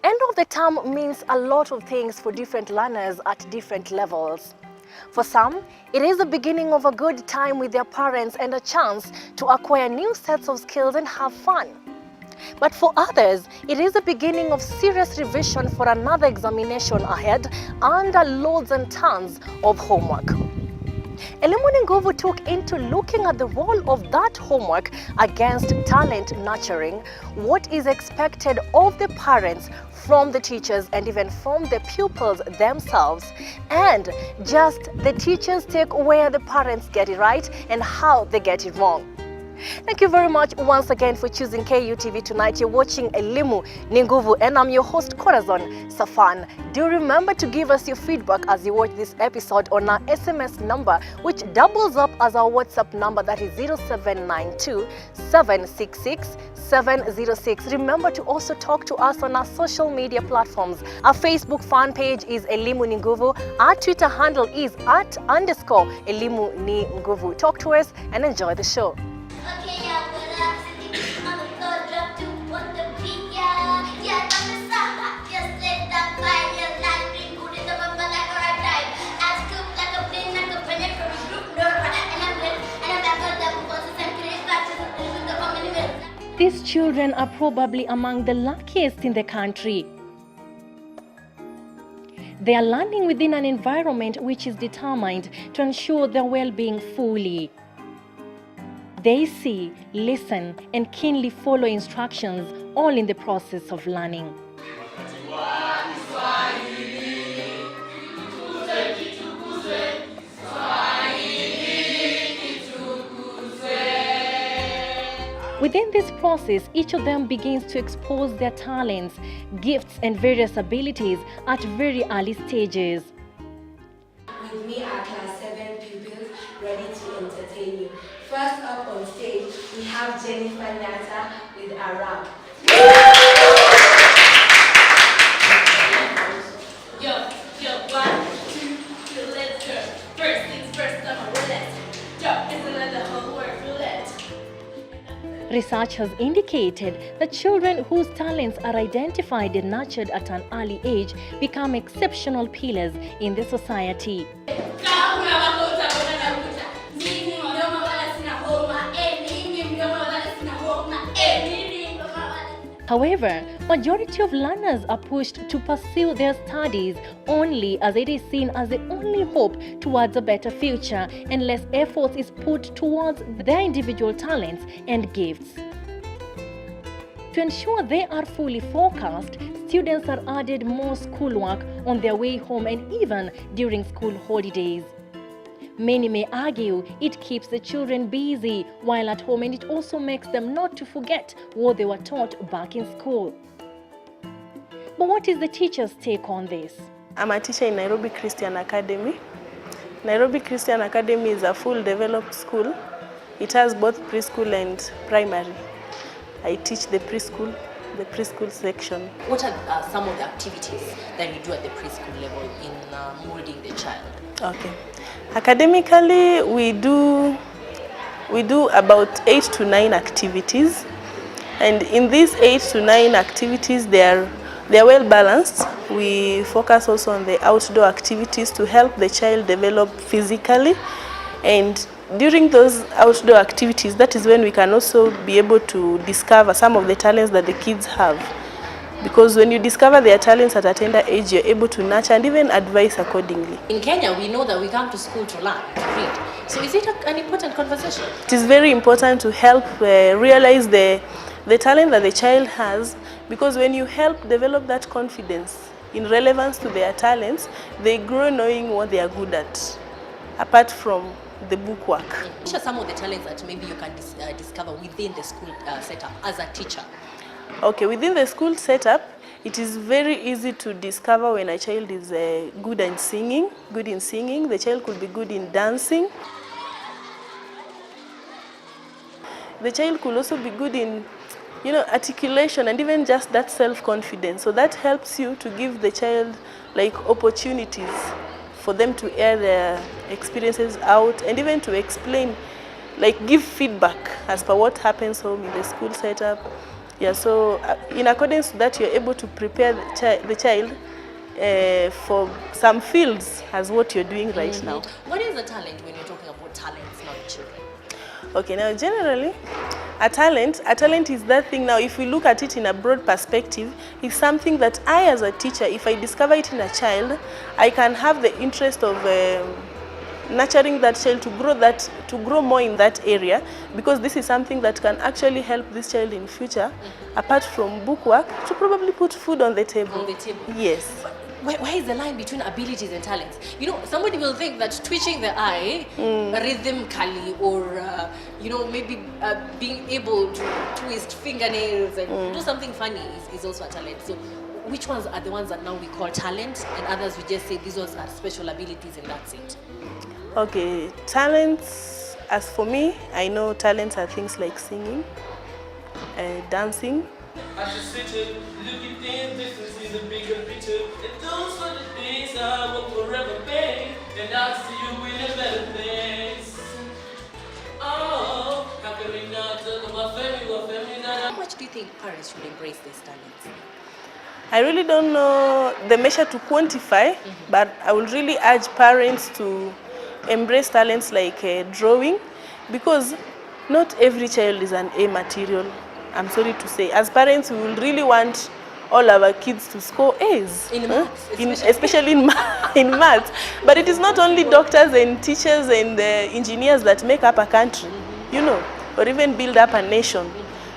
End of the term means a lot of things for different learners at different levels. For some, it is the beginning of a good time with their parents and a chance to acquire new sets of skills and have fun. But for others, it is the beginning of serious revision for another examination ahead under loads and tons of homework. ELIMU Nguvu took into looking at the role of that homework against talent nurturing, what is expected of the parents, from the teachers, and even from the pupils themselves, and just the teachers take where the parents get it right and how they get it wrong. Thank you very much once again for choosing KUTV tonight. You're watching ELIMU Nguvu, and I'm your host Corazon Safan. Do remember to give us your feedback as you watch this episode on our SMS number, which doubles up as our WhatsApp number, that is 0792 766 706. Remember to also talk to us on our social media platforms. Our Facebook fan page is ELIMU Nguvu. Our Twitter handle is @_ELIMU Nguvu. Talk to us and enjoy the show. Okay, yeah, but I'm sitting on the floor, drop to what the beat, yeah. Yeah, I'm the song, just let that fire, your life, bring good in the bumper like a right time. I scoop like a plane, like a penny from a group, no, and I'm ready, and I'm back on the bosses and crazy batches, and the bomb in the middle. These children are probably among the luckiest in the country. They are learning within an environment which is determined to ensure their well-being fully. They see, listen, and keenly follow instructions, all in the process of learning. Within this process, each of them begins to expose their talents, gifts, and various abilities at very early stages. With me are class 7 pupils ready to entertain you. First up on stage, we have Jennifer Nyata with a rap. Yo, 1, 2, let's go. First things first, I'm a roulette. Yo, it's another homework roulette. Research has indicated that children whose talents are identified and nurtured at an early age become exceptional pillars in the society. However, majority of learners are pushed to pursue their studies only as it is seen as the only hope towards a better future, and less effort is put towards their individual talents and gifts. To ensure they are fully focused, students are added more schoolwork on their way home and even during school holidays. Many may argue it keeps the children busy while at home, and it also makes them not to forget what they were taught back in school. But what is the teacher's take on this? I'm a teacher in Nairobi Christian Academy. Nairobi Christian Academy is a full developed school. It has both preschool and primary. I teach the preschool section. What are some of the activities that you do at the preschool level in molding the child? Okay. Academically, we do about 8 to 9 activities, and in these 8 to 9 activities, they are well balanced. We focus also on the outdoor activities to help the child develop physically, and during those outdoor activities, that is when we can also be able to discover some of the talents that the kids have. Because when you discover their talents at a tender age, you're able to nurture and even advise accordingly. In Kenya, we know that we come to school to learn, to read. So is it an important conversation? It is very important to help realize the talent that the child has, because when you help develop that confidence in relevance to their talents, they grow knowing what they are good at, apart from the bookwork. What are some of the talents that maybe you can discover within the school setup as a teacher? Okay, within the school setup, it is very easy to discover when a child is good in singing. The child could be good in dancing. The child could also be good in, articulation and even just that self-confidence. So that helps you to give the child opportunities for them to air their experiences out and even to explain, give feedback as per what happens home in the school setup. Yeah, so in accordance to that, you're able to prepare the child for some fields as what you're doing right now. What is a talent when you're talking about talents, not children? Okay, now generally, a talent is that thing. Now, if we look at it in a broad perspective, is something that I, as a teacher, if I discover it in a child, I can have the interest of nurturing that child to grow more in that area, because this is something that can actually help this child in future, apart from book work, to probably put food on the table. On the table. Yes. Where is the line between abilities and talents? You know, somebody will think that twitching the eye rhythmically, or maybe being able to twist fingernails and do something funny is also a talent. So which ones are the ones that now we call talent, and others we just say these ones are special abilities and that's it? Okay, talents, as for me, I know talents are things like singing, dancing. I should sit here, look at things, this is the bigger picture. And those are the things I will forever be. And I'll see you in a better place. Oh, how can we not talk about family that How much do you think parents should embrace these talents? I really don't know the measure to quantify, but I would really urge parents to embrace talents like drawing, because not every child is an A material. I'm sorry to say. As parents, we will really want all our kids to score A's. In maths, especially in maths. But it is not only doctors and teachers and engineers that make up a country, or even build up a nation.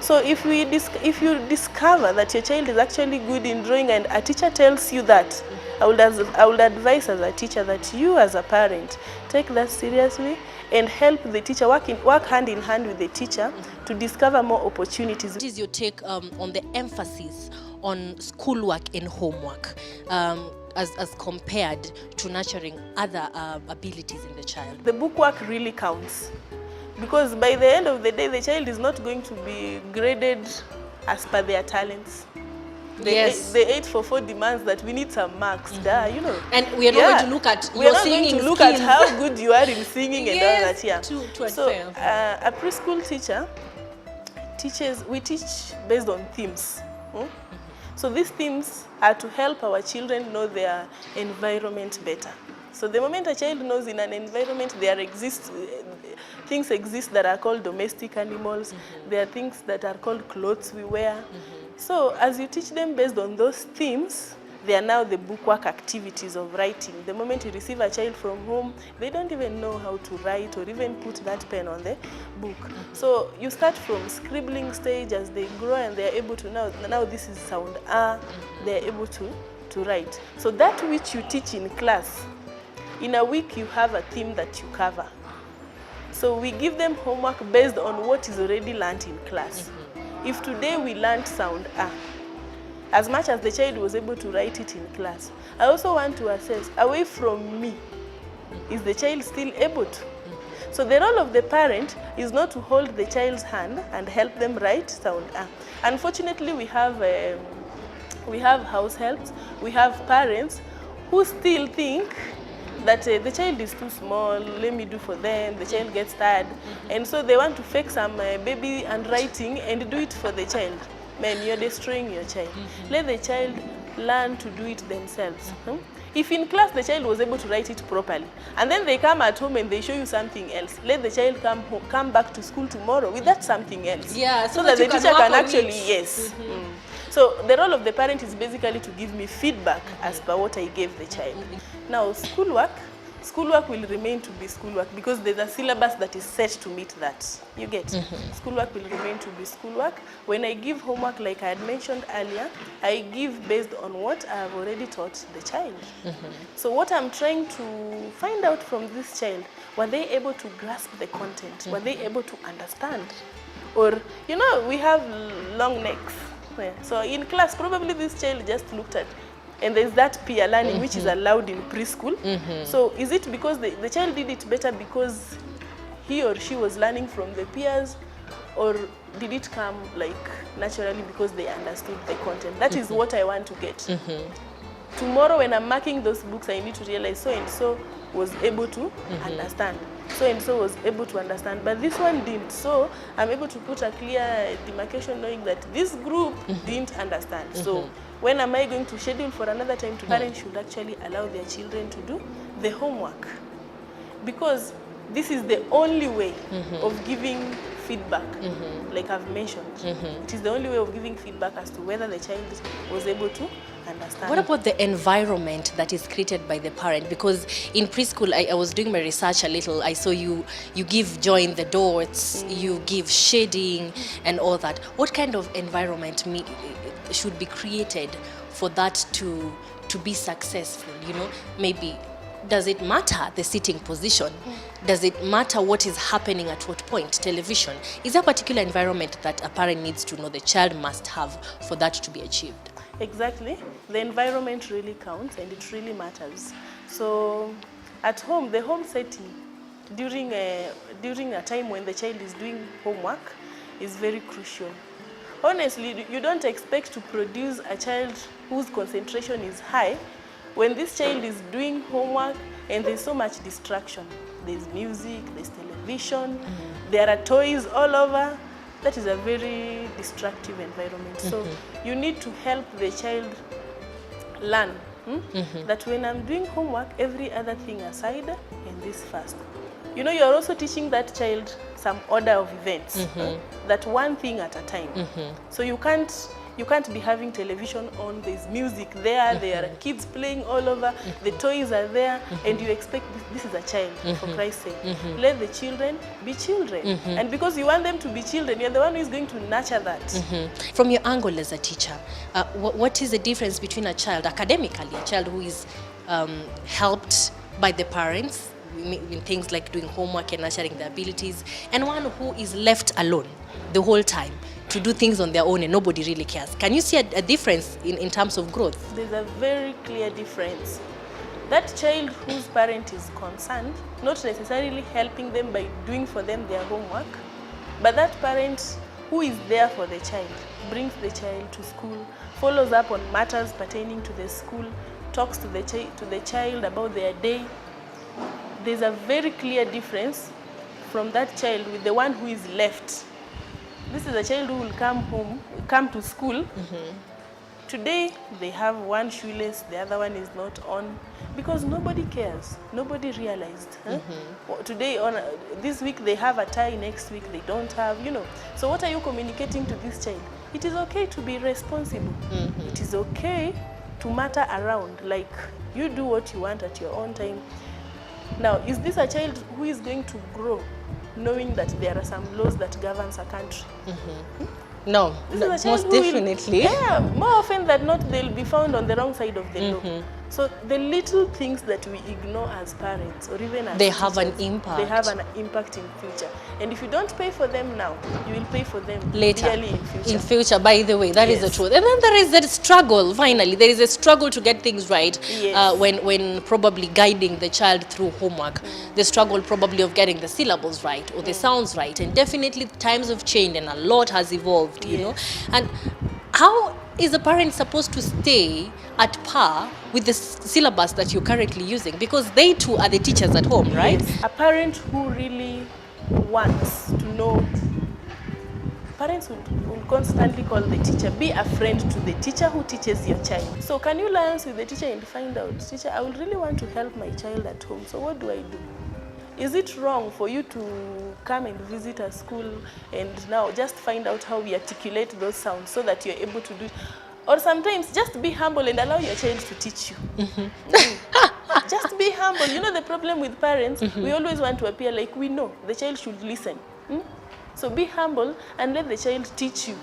So if you discover that your child is actually good in drawing and a teacher tells you that, I would advise as a teacher that you as a parent take that seriously and help the teacher, work hand in hand with the teacher to discover more opportunities. What is your take on the emphasis on schoolwork and homework as compared to nurturing other abilities in the child? The book work really counts, because by the end of the day, the child is not going to be graded as per their talents. The 844 demands that we need some marks, And we are not going to look at your singing skills. We are not going to look at how good you are in singing and all that. Yeah. So a preschool teacher we teach based on themes. So these themes are to help our children know their environment better. So the moment a child knows in an environment things exist that are called domestic animals, there are things that are called clothes we wear. So as you teach them based on those themes, they are now the bookwork activities of writing. The moment you receive a child from home, they don't even know how to write or even put that pen on the book. So you start from scribbling stage as they grow, and they are able to now this is sound A, they are able to write. So that which you teach in class, in a week you have a theme that you cover. So we give them homework based on what is already learned in class. If today we learned sound A, as much as the child was able to write it in class, I also want to assess, away from me, is the child still able to? So the role of the parent is not to hold the child's hand and help them write sound A. Unfortunately, we have house helps, we have parents who still think that the child is too small, let me do for them, the child gets tired. And so they want to fake some baby handwriting and do it for the child. Man, you're destroying your child. Let the child learn to do it themselves. If in class the child was able to write it properly, and then they come at home and they show you something else, let the child come back to school tomorrow with that something else. Yeah, so that the teacher can actually, So the role of the parent is basically to give me feedback as per what I gave the child. Now, schoolwork will remain to be schoolwork, because there's a syllabus that is set to meet that. You get? Schoolwork will remain to be schoolwork. When I give homework, like I had mentioned earlier, I give based on what I have already taught the child. So what I'm trying to find out from this child, were they able to grasp the content? Were they able to understand? Or, we have long necks. So in class, probably this child just looked at, and there's that peer learning which is allowed in preschool. So is it because the child did it better because he or she was learning from the peers, or did it come like naturally because they understood the content? That is what I want to get. Tomorrow when I'm marking those books, I need to realize so and so was able to understand. so and so was able to understand, but this one didn't. So I'm able to put a clear demarcation knowing that this group didn't understand. So when am I going to schedule for another time? Parents should actually allow their children to do the homework, because this is the only way of giving feedback, like I've mentioned. It is the only way of giving feedback as to whether the child was able to understand. What about the environment that is created by the parent? Because in preschool, I was doing my research a little. I saw you give join the dots, you give shading and all that. What kind of environment should be created for that to be successful? You know, maybe does it matter the sitting position? Does it matter what is happening at what point? Television. Is there a particular environment that a parent needs to know the child must have for that to be achieved? Exactly. The environment really counts and it really matters. So at home, the home setting during a time when the child is doing homework is very crucial. Honestly, you don't expect to produce a child whose concentration is high when this child is doing homework and there's so much distraction. There's music, there's television, there are toys all over. That is a very destructive environment. So you need to help the child learn that when I'm doing homework, every other thing aside, and this first. You know, you're also teaching that child some order of events, that one thing at a time. So you can't be having television on, there's music there, there are kids playing all over, the toys are there, and you expect this is a child, for Christ's sake. Let the children be children. And because you want them to be children, you're the one who is going to nurture that. From your angle as a teacher, what is the difference between a child, academically, a child who is helped by the parents in things like doing homework and nurturing their abilities, and one who is left alone the whole time to do things on their own and nobody really cares? Can you see a difference in terms of growth? There's a very clear difference. That child whose parent is concerned, not necessarily helping them by doing for them their homework, but that parent who is there for the child, brings the child to school, follows up on matters pertaining to the school, talks to the child about their day. There's a very clear difference from that child with the one who is left. This is a child who will come to school. Today, they have one shoelace, the other one is not on, because nobody cares. Nobody realized. Today, this week, they have a tie, next week, they don't have, you know. So what are you communicating to this child? It is okay to be responsible. It is okay to matter around, like you do what you want at your own time. Now, is this a child who is going to grow knowing that there are some laws that governs a country? No, most definitely. More often than not, they'll be found on the wrong side of the law. So the little things that we ignore as parents, or even as they teachers, have an impact. They have an impact in future. And if you don't pay for them now, you will pay for them later, really in future. In future, by the way, that is the truth. And then there is that struggle, finally. There is a struggle to get things right when probably guiding the child through homework. The struggle probably of getting the syllables right or the sounds right. And definitely times have changed and a lot has evolved, you know. And how is a parent supposed to stay at par with the syllabus that you're currently using? Because they too are the teachers at home, right? Yes. A parent who really wants to know, parents will constantly call the teacher, be a friend to the teacher who teaches your child. So can you liaise with the teacher and find out, teacher, I would really want to help my child at home, so what do I do? Is it wrong for you to come and visit a school and now just find out how we articulate those sounds so that you're able to do it? Or sometimes just be humble and allow your child to teach you. Just be humble. You know the problem with parents, we always want to appear like we know. The child should listen. So be humble and let the child teach you.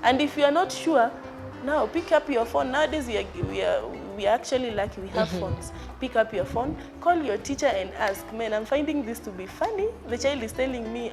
And if you are not sure, now pick up your phone. Nowadays we are actually lucky, we have phones. Pick up your phone, call your teacher and ask, man, I'm finding this to be funny. The child is telling me,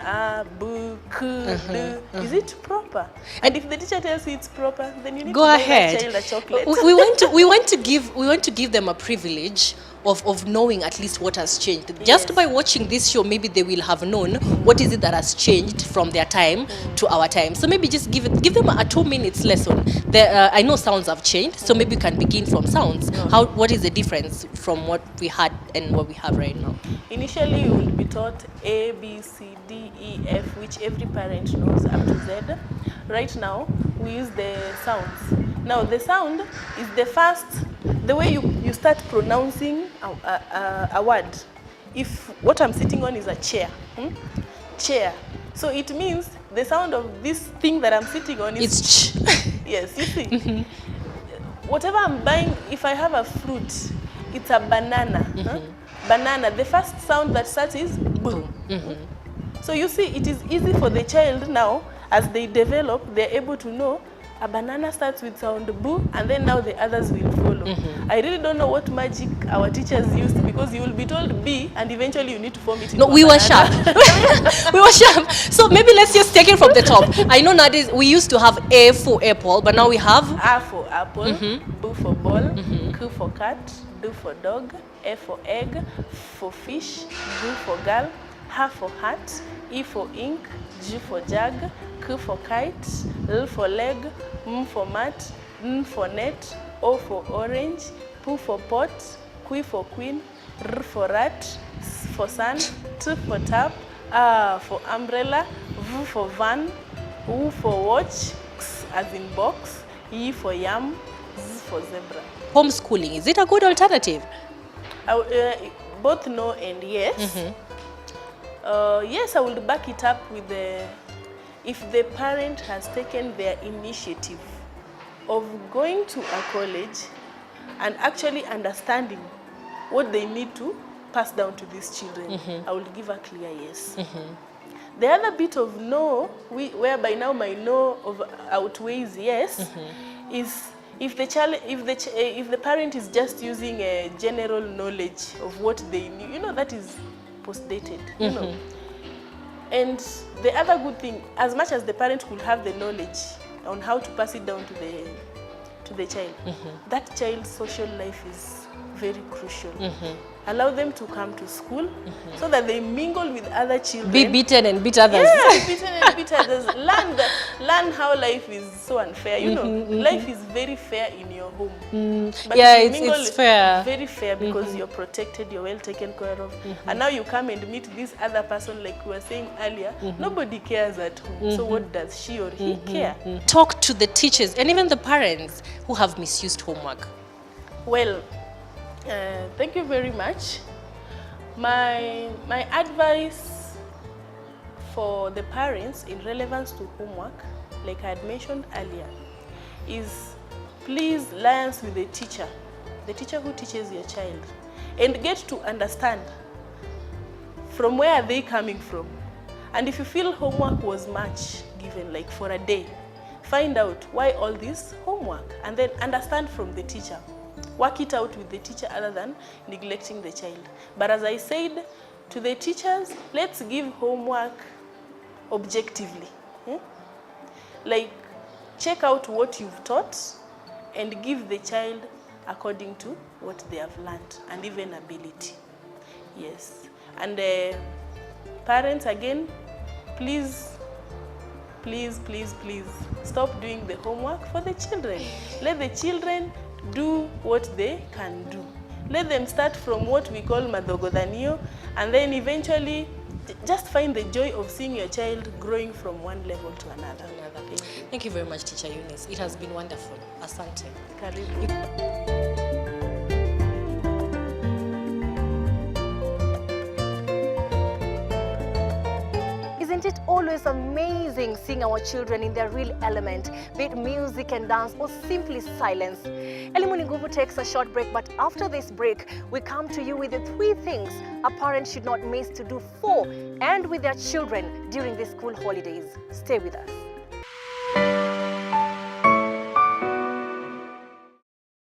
boo, do. Is it proper? And if the teacher tells you it's proper, then you need to buy that child a chocolate. We want to give them a privilege of knowing at least what has changed. Just by watching this show, maybe they will have known what is it that has changed from their time to our time. So maybe just give them a 2 minutes lesson. I know sounds have changed, so maybe you can begin from sounds. What is the difference from what we had and what we have right now? Initially, you will be taught A, B, C, D, E, F, which every parent knows up to Z. Right now, we use the sounds. Now, the sound is the way you start pronouncing a word. If what I'm sitting on is a chair, chair. So it means the sound of this thing that I'm sitting on is It's ch. Yes, you see. Whatever I'm buying, if I have a fruit, it's a banana. Banana, the first sound that starts is b. So you see, it is easy for the child now, as they develop, they're able to know a banana starts with sound boo, and then now the others will follow. I really don't know what magic our teachers used, because you will be told B, and eventually you need to form it into No, a we were banana. sharp. We were sharp. So maybe let's just take it from the top. I know nowadays we used to have A for apple, but now we have A for apple, B for ball, Q for cat, D for dog, E for egg, for fish, G for girl, H for hat, E for ink, G for jug, K for kite, L for leg, M for mat, N for net, O for orange, P for pot, Q for queen, R for rat, S for sun, T for tap, A for umbrella, V for van, U for watch, X as in box, E for yam, Z for zebra. homeschooling. Is it a good alternative? Both no and yes. Yes, I will back it up with if the parent has taken their initiative of going to a college and actually understanding what they need to pass down to these children, I will give a clear yes. The other bit of no, whereby now my no outweighs yes, is if the parent is just using a general knowledge of what they need, you know, that is post-dated, you know. And the other good thing, as much as the parent could have the knowledge on how to pass it down to the child, that child's social life is very crucial. Allow them to come to school so that they mingle with other children. Be beaten and beat others. Yeah, beaten and beat others. Learn how life is so unfair. You know, life is very fair in your home. But Yeah, if you mingle, it's fair. Very fair, because you're protected, you're well taken care of. And now you come and meet this other person, like we were saying earlier. Nobody cares at home. So what does she or he care? Talk to the teachers and even the parents who have misused homework. Well, thank you very much. My advice for the parents in relevance to homework, like I had mentioned earlier, is please liaise with the teacher who teaches your child, and get to understand from where are they coming from. And if you feel homework was much given, like for a day, find out why all this homework, and then understand from the teacher. Work it out with the teacher other than neglecting the child. But as I said to the teachers, let's give homework objectively. Like, check out what you've taught and give the child according to what they have learned and even ability. Yes. And parents, again, please stop doing the homework for the children. Let the children do what they can do. Let them start from what we call madhogodhanio, and then eventually just find the joy of seeing your child growing from one level to another. Thank you very much, Teacher Eunice. It has been wonderful. Asante. Karibu. Isn't it always amazing seeing our children in their real element, be it music and dance or simply silence? ELIMU ni Nguvu takes a short break, but after this break, we come to you with the 3 things a parent should not miss to do for and with their children during the school holidays. Stay with us.